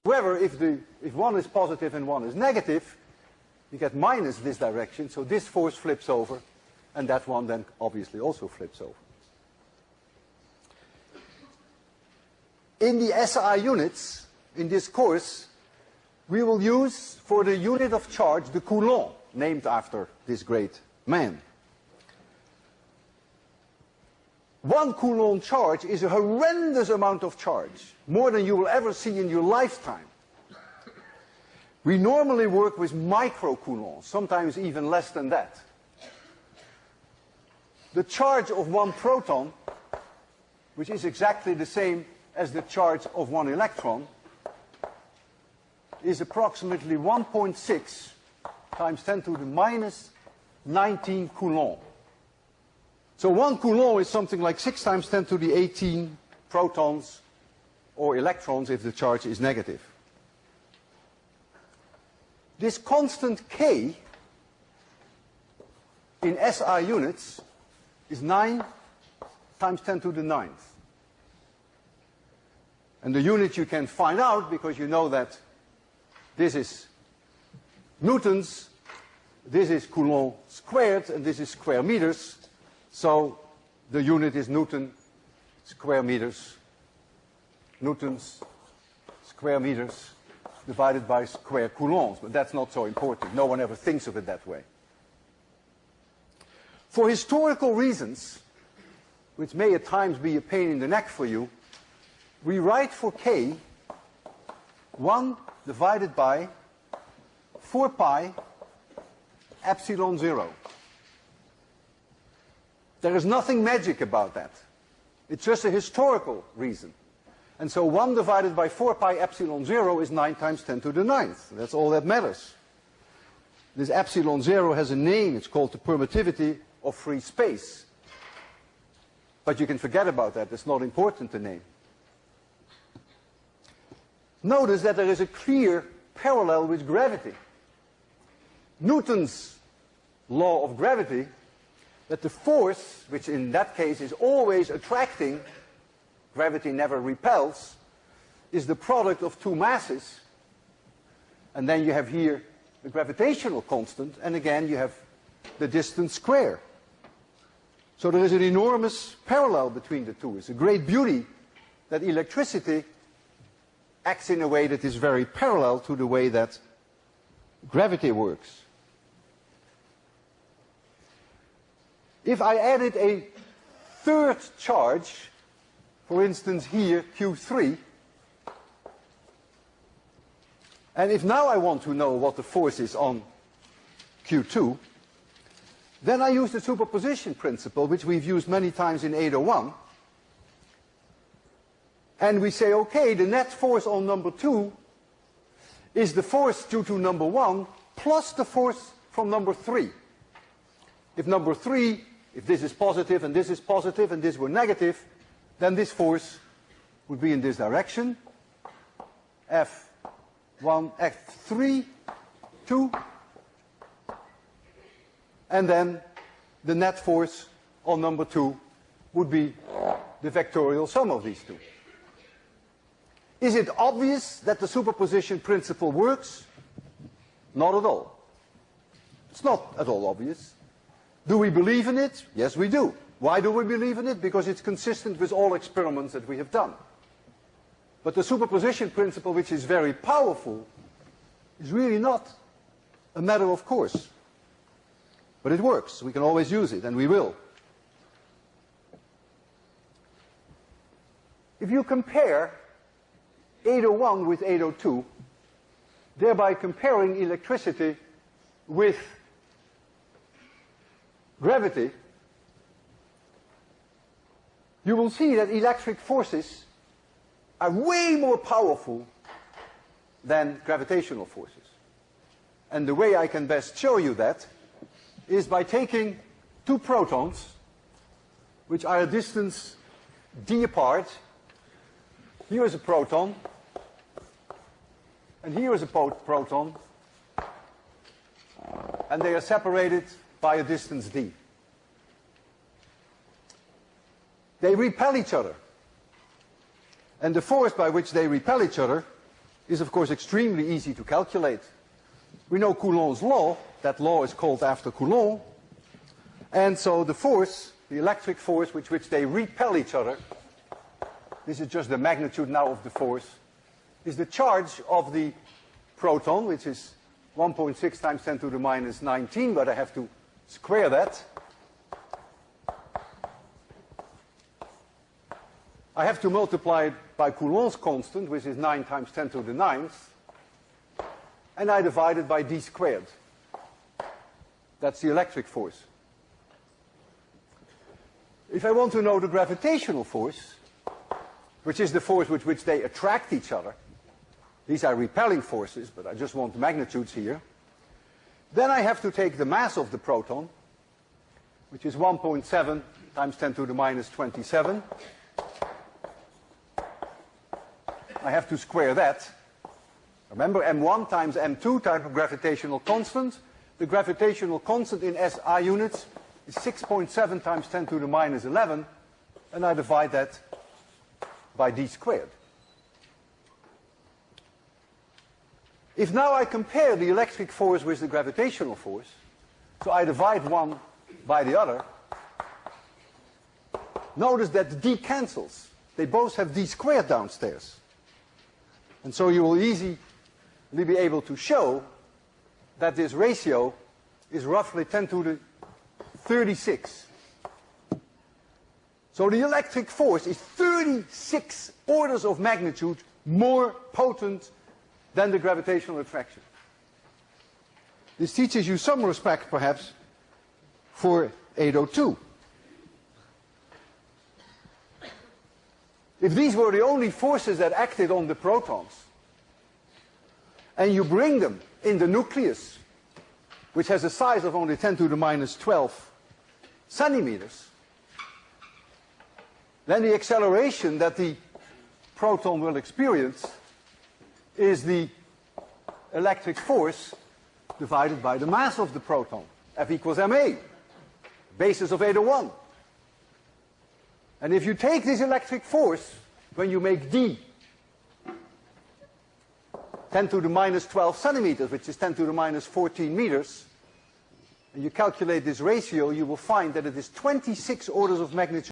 However, if one is positive and one is negative, you get minus this direction, so this force flips over, and that one then obviously also flips over. In the SI units, in this course, we will use for the unit of charge the Coulomb, named after this great man. 1 Coulomb charge is a horrendous amount of charge, more than you will ever see in your lifetime. We normally work with micro-coulombs, sometimes even less than that. The charge of 1 proton, which is exactly the same as the charge of 1 electron, is approximately 1.6 times 10 to the minus 19 Coulomb. So 1 Coulomb is something like 6 times 10 to the 18 protons or electrons if the charge is negative. This constant K in SI units is 9 times 10 to the 9th. And the unit you can find out because you know that this is newtons, this is Coulomb squared, and this is square meters. So the unit is Newton square meters, newtons square meters divided by square coulombs. But that's not so important. No one ever thinks of it that way. For historical reasons, which may at times be a pain in the neck for you, we write for K 1 divided by 4 pi epsilon 0. There is nothing magic about that. It's just a historical reason. And so 1 divided by 4 pi epsilon 0 is 9 times 10 to the 9th. That's all that matters. This epsilon 0 has a name. It's called the permittivity of free space. But you can forget about that. It's not important, the name. Notice that there is a clear parallel with gravity. Newton's law of gravity, that the force, which in that case is always attracting, gravity never repels, is the product of 2 masses. And then you have here the gravitational constant, and again you have the distance square. So there is an enormous parallel between the two. It's a great beauty that electricity acts in a way that is very parallel to the way that gravity works. If I added a third charge, for instance here, Q3, and if now I want to know what the force is on Q2, then I use the superposition principle, which we've used many times in 801, and we say, okay, the net force on number 2 is the force due to number 1 plus the force from number 3. If number 3, if this is positive and this were negative, then this force would be in this direction. F1, F3, 2. And then the net force on number 2 would be the vectorial sum of these two. Is it obvious that the superposition principle works? Not at all. It's not at all obvious. Do we believe in it? Yes, we do. Why do we believe in it? Because it's consistent with all experiments that we have done. But the superposition principle, which is very powerful, is really not a matter of course. But it works. We can always use it, and we will. If you compare 801 with 802, thereby comparing electricity with gravity, you will see that electric forces are way more powerful than gravitational forces. And the way I can best show you that is by taking 2 protons, which are a distance d apart. Here is a proton, and here is a proton, and they are separated by a distance d. They repel each other, and the force by which they repel each other is of course extremely easy to calculate. We know Coulomb's law. That law is called after Coulomb. And so the force, the electric force with which they repel each other, this is just the magnitude now of the force, is the charge of the proton, which is 1.6 times 10 to the minus 19, but I have to square that. I have to multiply it by Coulomb's constant, which is 9 times 10 to the 9th, and I divide it by d squared. That's the electric force. If I want to know the gravitational force, which is the force with which they attract each other, these are repelling forces, but I just want the magnitudes here, then I have to take the mass of the proton, which is 1.7 times 10 to the minus 27. I have to square that. Remember, m1 times m2 times the gravitational constant. The gravitational constant in SI units is 6.7 times 10 to the minus 11, and I divide that by d squared. If now I compare the electric force with the gravitational force, so I divide one by the other, notice that d cancels. They both have d squared downstairs. And so you will easily be able to show that this ratio is roughly 10 to the 36. So the electric force is 36 orders of magnitude more potent than the gravitational attraction. This teaches you some respect, perhaps, for 802. If these were the only forces that acted on the protons, and you bring them in the nucleus, which has a size of only 10 to the minus 12 centimeters, then the acceleration that the proton will experience is the electric force divided by the mass of the proton, F equals ma, basis of 801. And if you take this electric force, when you make d 10 to the minus 12 centimeters, which is 10 to the minus 14 meters, and you calculate this ratio, you will find that it is 26 orders of magnitude